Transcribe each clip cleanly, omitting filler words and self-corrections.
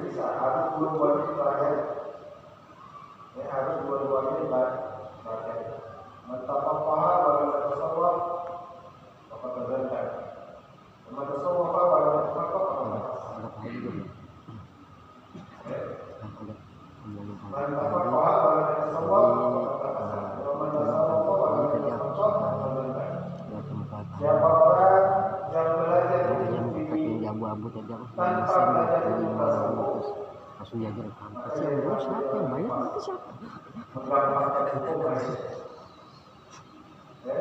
bisa harus dua-duanya dipelajari. Ya, harus dua-duanya dipelajari. Mentafaqaha wa lam yatasawwaf faqad tazakka. Mentasawwafa wa lam yatafaqqah faqad nafas. Mentafaqaha wa lam yatasawwaf faqad nafas. Mentasawwafa wa lam yatafaqqah faqad tazakka. Siapa orang yang belajar ilmu abu-abu tadi aku tanpa belajar ilmu tasawuf langsung diajar apa sih yang ngurus siapa yang bayar itu siapa menggampangkan hukum ya.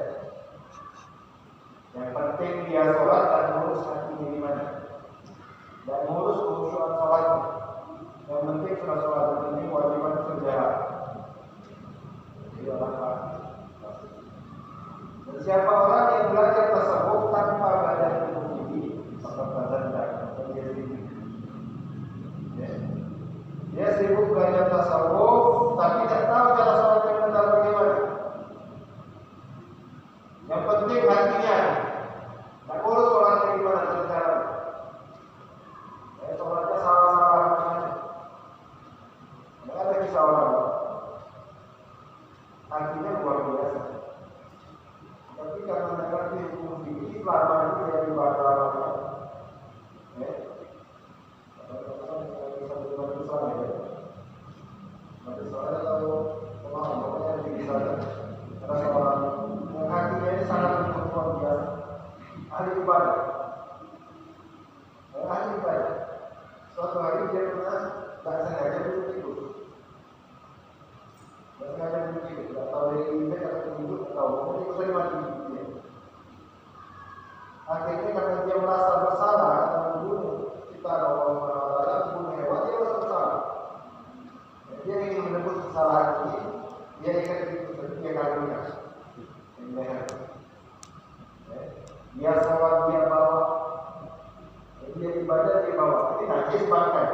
Yang penting dia sholat dan ngurus hatinya di mana dan ngurus khusyuan sholatnya. Yang penting sudah sholat, yang penting wajiban berjalan. Jadi orang pasti. Dan siapa orang yang belajar tasawuf tanpa belajar ilmu ini, maka belajar dia sibuk belajar tasawuf, tapi tidak tahu cara sholat yang benar bagaimana. Yang penting hatinya, tak urus sholatnya gimana cara. Sholatnya salah-salah macam-macam. Tidak ada kisah orang. Hatinya luar biasa. Tapi karena mengerti hukum fikih, selama ini dia ibadah. Soalnya kalau pemahamannya lebih bisa karena seorang yang hatinya ini sangat luar biasa, ahli ibadah. Ahli ibadah. Suatu hari dia pernah tak sengaja duduk tidur. Tak sengaja duduk tidur. Tak tahu dia ingin atau tidur atau mungkin itu saya mati. Akhirnya karena dia merasa bersalah karena membunuh kita Allah SWT, membunuh hewan, dia merasa bersalah. Dia ingin menebus kesalahan ini, dia ingin dia kagumkan. Dia sholat, dia bawa, dia ibadah, dia bawa. Ini najis pakai.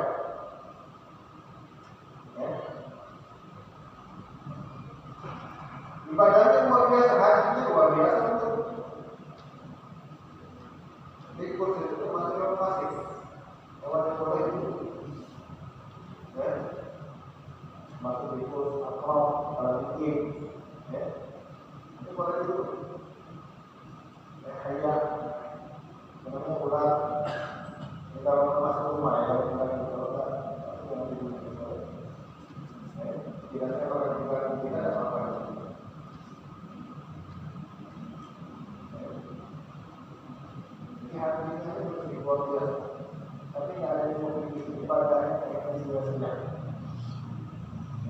Ibadahnya luar biasa, hajinya luar biasa. Di kursi itu masuk ke pasir, lewat sekolah itu. Masuk di kursi akram, kalau bikin, itu boleh dulu. Hayat, namanya ular. Kita masuk rumah ya, kalau kita di kota, itu yang di dulu. Kiranya kalau kita ada apa? Ini hatinya itu luar biasa. Tapi tidak ada yang memiliki ibadah yang sia-sia.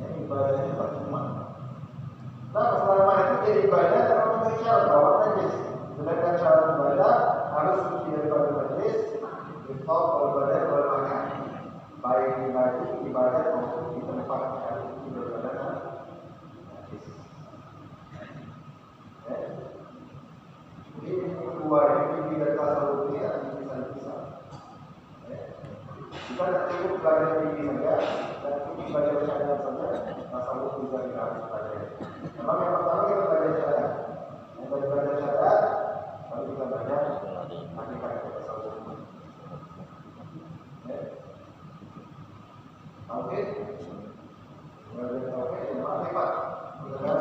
Ibadahnya percuma. Nah, selama itu dia ibadah kalau memiliki syarat bawa najis. Sedangkan syarat ibadah harus suci daripada najis, ditolak ibadah bermakan. Baik di hati ibadah maupun di tempat yang beribadah najis. Ini kedua ini tidak tasawuf ini bisa. Kita tidak cukup belajar tinggi saja, dan cukup belajar syariat saja, tasawuf bisa kita harus pelajari. Memang yang pertama kita belajar syariat. Yang belajar syariat, lalu kita belajar hakikat tasawuf. Tauhid, belajar tauhid, makrifat, belajar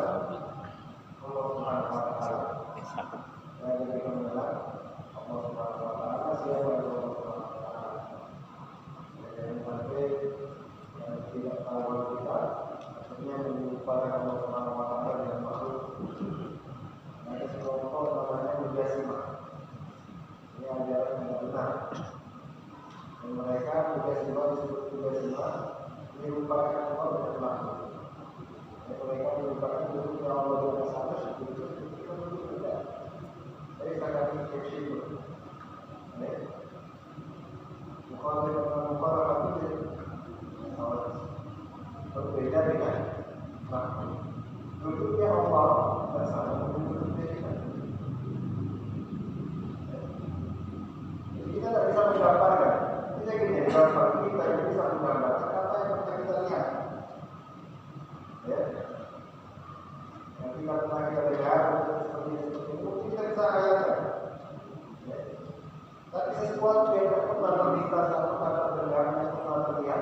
Allah Subhanahu Wa Taala. Saya jadi mengenal Allah Subhanahu Wa Taala, siapa yang Allah Subhanahu Wa Taala. Yang sampai yang tidak tahu kita, akhirnya menyerupakan Allah Subhanahu Wa Taala dengan makhluk. Ada sekelompok namanya Mujasimah. Ini ajaran yang benar. Dan mereka Mujasimah disebut Mujasimah menyerupakan Allah dengan makhluk. Dan mereka menyerupakan bentuknya Allah dengan sama seperti itu. Jadi sangat fleksibel. Bukan itu berbeda dengan makhluk. Duduknya Allah dan sama duduknya kita. Jadi kita tidak bisa menggambarkan. Kita gini, gambar kita tidak bisa menggambarkan apa yang pernah kita lihat. Yang kita pernah kita lihat seperti itu, kita bisa ayatkan. Tapi sesuatu yang pernah terlintas atau pernah terdengar, yang pernah terlihat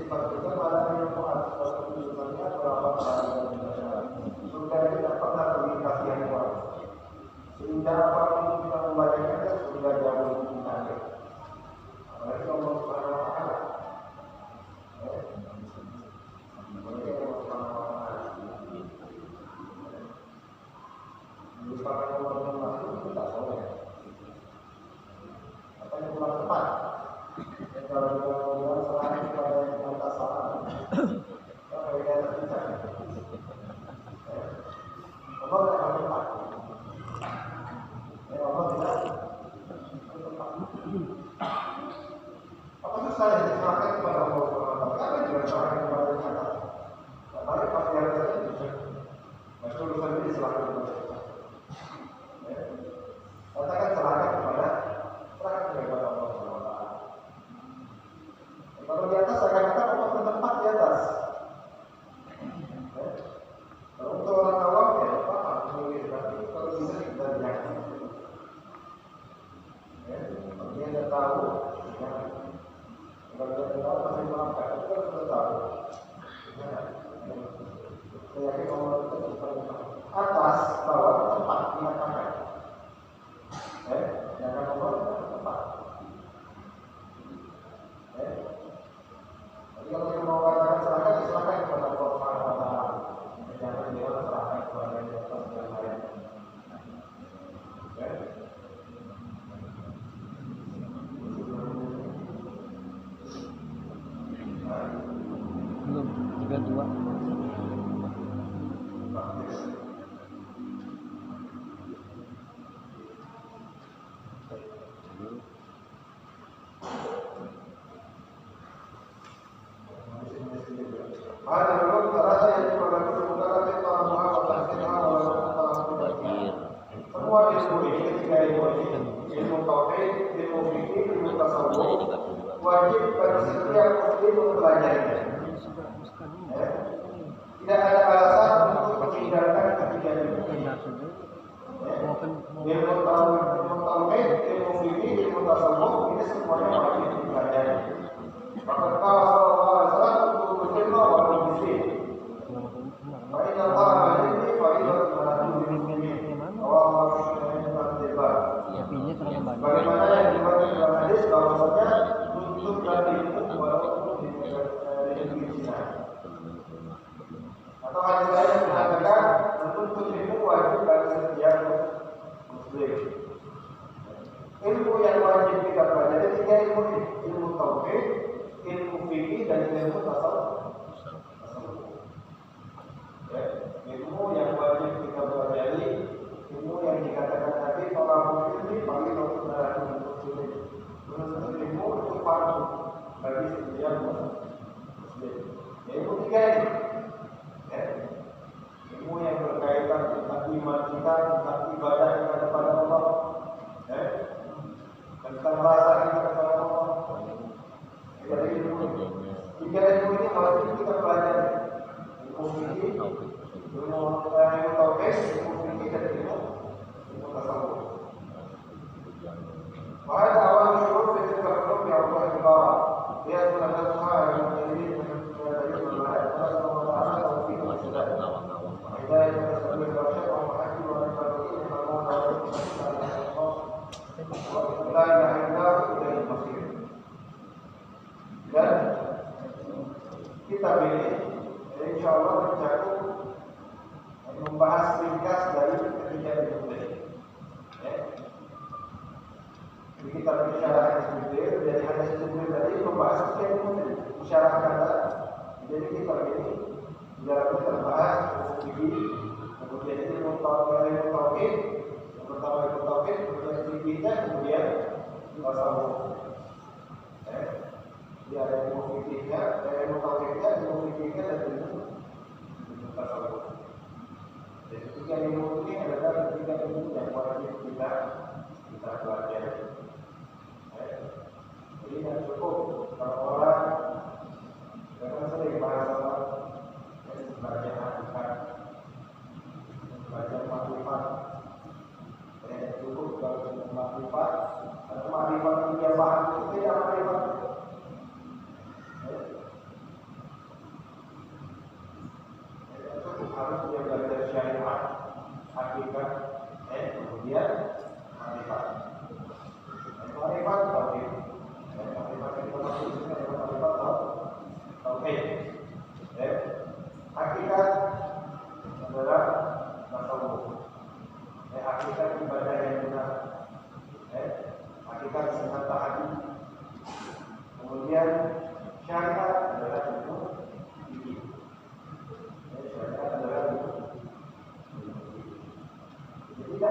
sifat kita malah ilmuwan sesuatu tujuannya berapa kali sudah tidak pernah terlintas yang kuat sehingga apapun kita membacakannya sudah jauh lebih cantik. Apalagi Allah Subhanahu Wa Taala. Apalagi Allah Subhanahu Wa Taala. Merupakan Allah yang masuk itu tak boleh. Apa yang kurang tepat? Kalau kita selain kepada yang atas salah, apa yang kita tidak? Allah tidak tepat. Allah tidak tepat. Apa susah yang diserahkan kepada Allah Subhanahu Wa Taala? Apa yang diserahkan kepada yang atas? Tapi pasti ada saja. Masih urusan ini diserahkan kepada kita. Katakan serahkan kepada Allah Subhanahu Wa Taala. Kalau di atas akan-akan Allah bertempat di atas. Kalau untuk orang awam ya paham mungkin tapi kalau bisa kita jangan. Kalau dia tidak tahu, jangan. Kalau dia tidak tahu masih maafkan. Kalau dia tahu, jangan. Saya yakin Allah itu atas, bawah, tempat dikatakan. Jangan Allah tempat. Jadi kalau yang mau katakan serahkan, diserahkan kepada Allah Subhanahu Wa Taala. Jangan dia serahkan kepada yang atas yang lain. Belum 32. Semua ilmu ini ketika ilmu ini, ilmu tauhid, ilmu fikih, ilmu tasawuf, wajib bagi setiap muslim mempelajarinya. Tidak ada alasan untuk meninggalkan ketiga ilmu ini. Ilmu tauhid, ilmu fikih, ilmu tasawuf ini semuanya wajib dipelajari. Maka kalau Rasulullah SAW untuk ilmu wajib disini. Fa'inna Allah al-ilmi fa'idatu al-ilmi. Bagaimana yang dimaksud dalam hadis bahwasanya tuntut dari ilmu walaupun di negeri Cina. Atau hadis lain yang mengatakan menuntut ilmu wajib bagi setiap muslim. Ilmu yang wajib kita pelajari tiga ilmu ini: ilmu tauhid, ilmu fikih, dan ilmu tasawuf. Ilmu yang wajib kita pelajari, ilmu yang dikatakan tadi para muslim bagi saudara muslim. Menuntut ilmu itu fardu bagi setiap muslim. Ilmu tiga ini, ilmu yang berkaitan tentang iman kita, tentang ibadah kita kepada Allah, tentang rasa kita kepada Allah. Tiga ilmu ini wajib kita pelajari. Ilmu fikih, ilmu tauhid, ilmu fikih, dan ilmu tasawuf. Wahai awal syuruf fi tilka ya Allah Taala. Dia menandakan yang menjadi dari berbagai Allah Taala taufiq wa hidayah. Hidayah tersebut berasal dari hati wa nafsi Allah wa la ilaha illallah masih. Dan kitab ini insyaallah mencakup membahas ringkas dari ketiga ilmu ini. Jadi kita berbicara hadis Jibril, dari hadis Jibril tadi membahas ketiga ilmu ini. Bicara kata, jadi kita ini di dalamnya terbahas ilmu fikih, kemudian ilmu tauhid, yang pertama ilmu tauhid, kemudian fikihnya, kemudian tasawuf. Jadi ada ilmu fikihnya, ada ilmu tauhidnya, ilmu fikihnya, dan ilmu tasawuf. Dan ketiga ilmu ini adalah ketiga ilmu yang wajib kita pelajari. Jadi tidak cukup kalau orang karena sering bahasa belajar hakikat, belajar makrifat. Tidak cukup kalau makrifat atau makrifat yang dia paham itu tidak makrifat.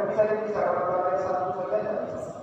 bisa dipisah kalau pakai satu saja tidak bisa.